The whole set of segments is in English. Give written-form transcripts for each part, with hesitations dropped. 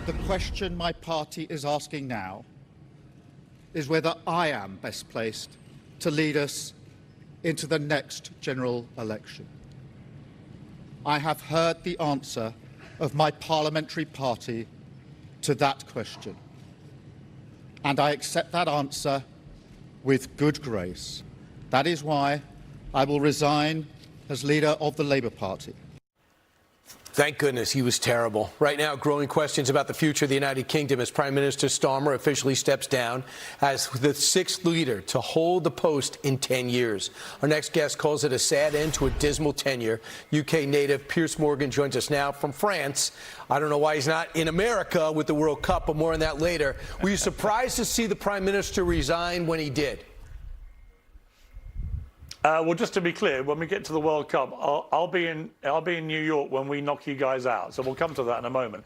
The question my party is asking now is whether I am best placed to lead us into the next general election. I have heard the answer of my parliamentary party to that question, and I accept that answer with good grace. That is why I will resign as leader of the Labour Party. Thank goodness he was terrible. Right now, growing questions about the future of the United Kingdom as Prime Minister Starmer officially steps down as the sixth leader to hold the post in 10 years. Our next guest calls it a sad end to a dismal tenure. UK native Piers Morgan joins us now from France. I don't know why he's not in America with the World Cup, but more on that later. Were you surprised to see the Prime Minister resign when he did? Well, just to be clear, when we get to the World Cup, I'll be in New York when we knock you guys out. So we'll come to that in a moment.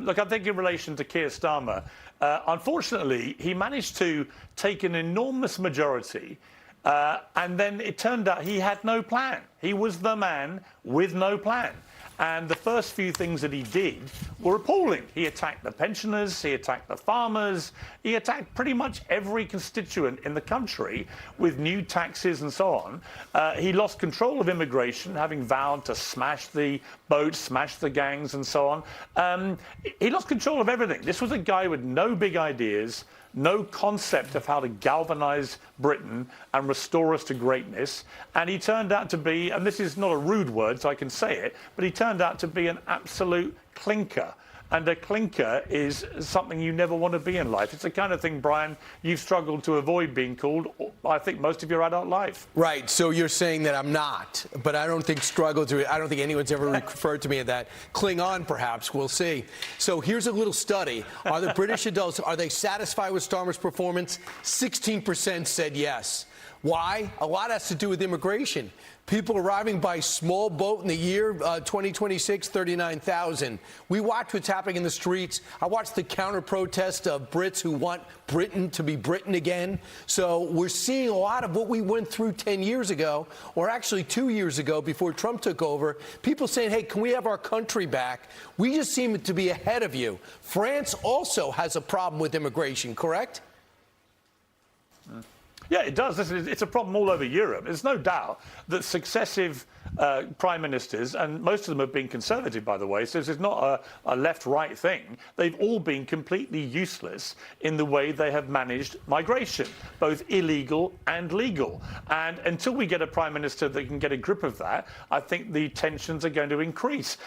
Look, I think in relation to Keir Starmer, unfortunately, he managed to take an enormous majority, and then it turned out he had no plan. He was the man with no plan. And the first few things that he did were appalling. He attacked the pensioners, he attacked the farmers, he attacked pretty much every constituent in the country with new taxes and so on. He lost control of immigration, having vowed to smash the boats, smash the gangs and so on. He lost control of everything. This was a guy with no big ideas, no concept of how to galvanise Britain and restore us to greatness. And he turned out to be, and this is not a rude word, so I can say it, but he turned out to be an absolute clinker. And a clinker is something you never want to be in life. It's the kind of thing, Brian, you've struggled to avoid being called, I think, most of your adult life. Right. So you're saying that I'm not, but I don't think I don't think anyone's ever referred to me as that. Cling on, perhaps. We'll see. So here's a little study. Are the British adults, are they satisfied with Starmer's performance? 16% said yes. Why? A lot has to do with immigration. People arriving by small boat in the year 2026, 39,000. We watch what's happening in the streets. I watched the counter-protest of Brits who want Britain to be Britain again. So we're seeing a lot of what we went through 10 years ago, or actually 2 years ago before Trump took over. People saying, hey, can we have our country back? We just seem to be ahead of you. France also has a problem with immigration, correct? Yeah, it does. It's a problem all over Europe. There's no doubt that successive prime ministers, and most of them have been conservative, by the way, so this is not a left-right thing. They've all been completely useless in the way they have managed migration, both illegal and legal. And until we get a prime minister that can get a grip of that, I think the tensions are going to increase.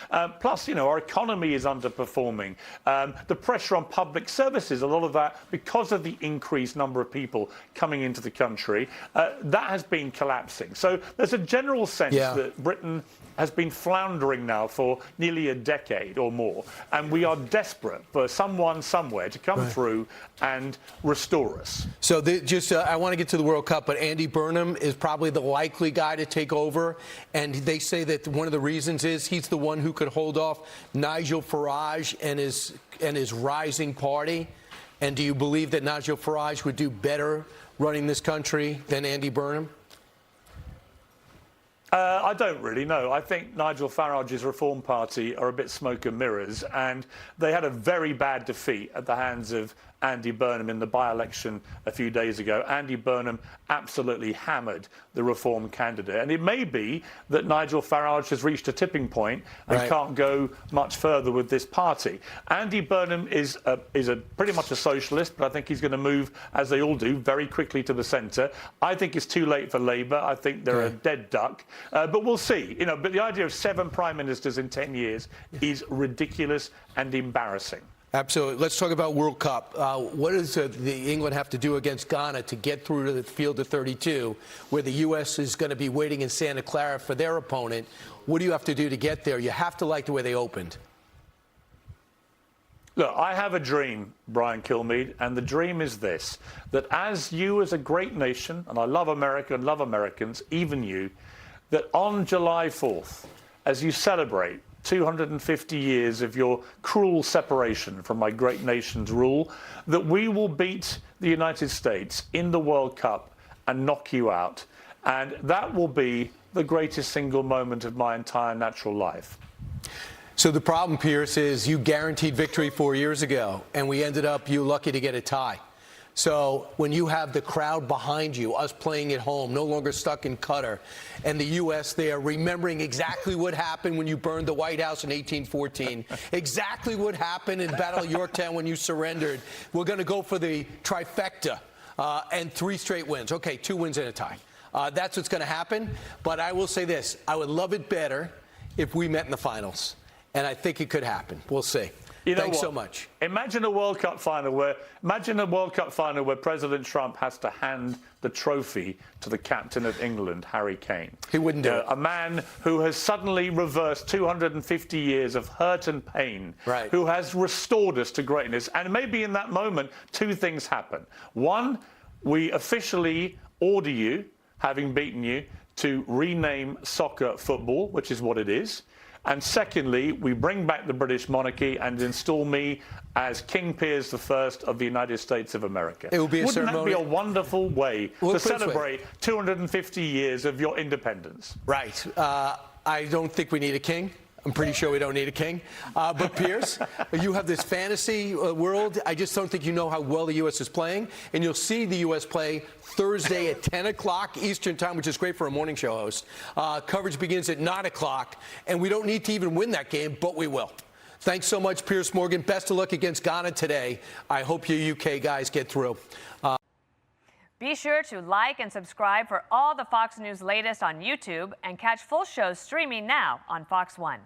Plus, you know, our economy is underperforming. The pressure on public services, a lot of that, because of the increased number of people coming into the country, that has been collapsing. So there's a general sense that Britain has been floundering now for nearly a decade or more, and we are desperate for someone somewhere to come through and restore us. So I want to get to the World Cup, but Andy Burnham is probably the likely guy to take over, and they say that one of the reasons is he's the one who could hold off Nigel Farage and his rising party. And do you believe that Nigel Farage would do better running this country than Andy Burnham? I don't really know. I think Nigel Farage's Reform Party are a bit smoke and mirrors, and they had a very bad defeat at the hands of Andy Burnham in the by-election a few days ago. Andy Burnham absolutely hammered the Reform candidate. And it may be that Nigel Farage has reached a tipping point and can't go much further with this party. Andy Burnham is pretty much a socialist, but I think he's going to move, as they all do, very quickly to the centre. I think it's too late for Labour. I think they're a dead duck. But we'll see. You know, but the idea of 7 prime ministers in 10 years is ridiculous and embarrassing. Absolutely. Let's talk about World Cup. What does the England have to do against Ghana to get through to the field of 32, where the U.S. is going to be waiting in Santa Clara for their opponent? What do you have to do to get there? You have to like the way they opened. Look, I have a dream, Brian Kilmeade, and the dream is this, that as you as a great nation, and I love America and love Americans, even you, that on July 4th, as you celebrate 250 years of your cruel separation from my great nation's rule, that we will beat the United States in the World Cup and knock you out. And that will be the greatest single moment of my entire natural life. So the problem, Piers, is you guaranteed victory 4 years ago, and we ended up you lucky to get a tie. So when you have the crowd behind you, us playing at home, no longer stuck in Qatar, and the U.S. there remembering exactly what happened when you burned the White House in 1814, exactly what happened in Battle of Yorktown when you surrendered, we're going to go for the trifecta and 3 straight wins. Okay, 2 wins and a tie. That's what's going to happen. But I will say this. I would love it better if we met in the finals. And I think it could happen. We'll see. Thanks so much. Imagine a World Cup final where President Trump has to hand the trophy to the captain of England, Harry Kane. He wouldn't do it. A man who has suddenly reversed 250 years of hurt and pain, right, who has restored us to greatness. And maybe in that moment, 2 things happen. One, we officially order you, having beaten you, to rename soccer football, which is what it is. And secondly, we bring back the British monarchy and install me as King Piers I of the United States of America. It will be a Wouldn't ceremony. that be a wonderful way to celebrate 250 years of your independence? Right. I don't think we need a king. I'm pretty sure we don't need a king. But Piers, you have this fantasy world. I just don't think you know how well the U.S. is playing. And you'll see the U.S. play Thursday at 10 o'clock Eastern time, which is great for a morning show host. Coverage begins at 9 o'clock. And we don't need to even win that game, but we will. Thanks so much, Piers Morgan. Best of luck against Ghana today. I hope you UK guys get through. Be sure to like and subscribe for all the Fox News latest on YouTube and catch full shows streaming now on Fox One.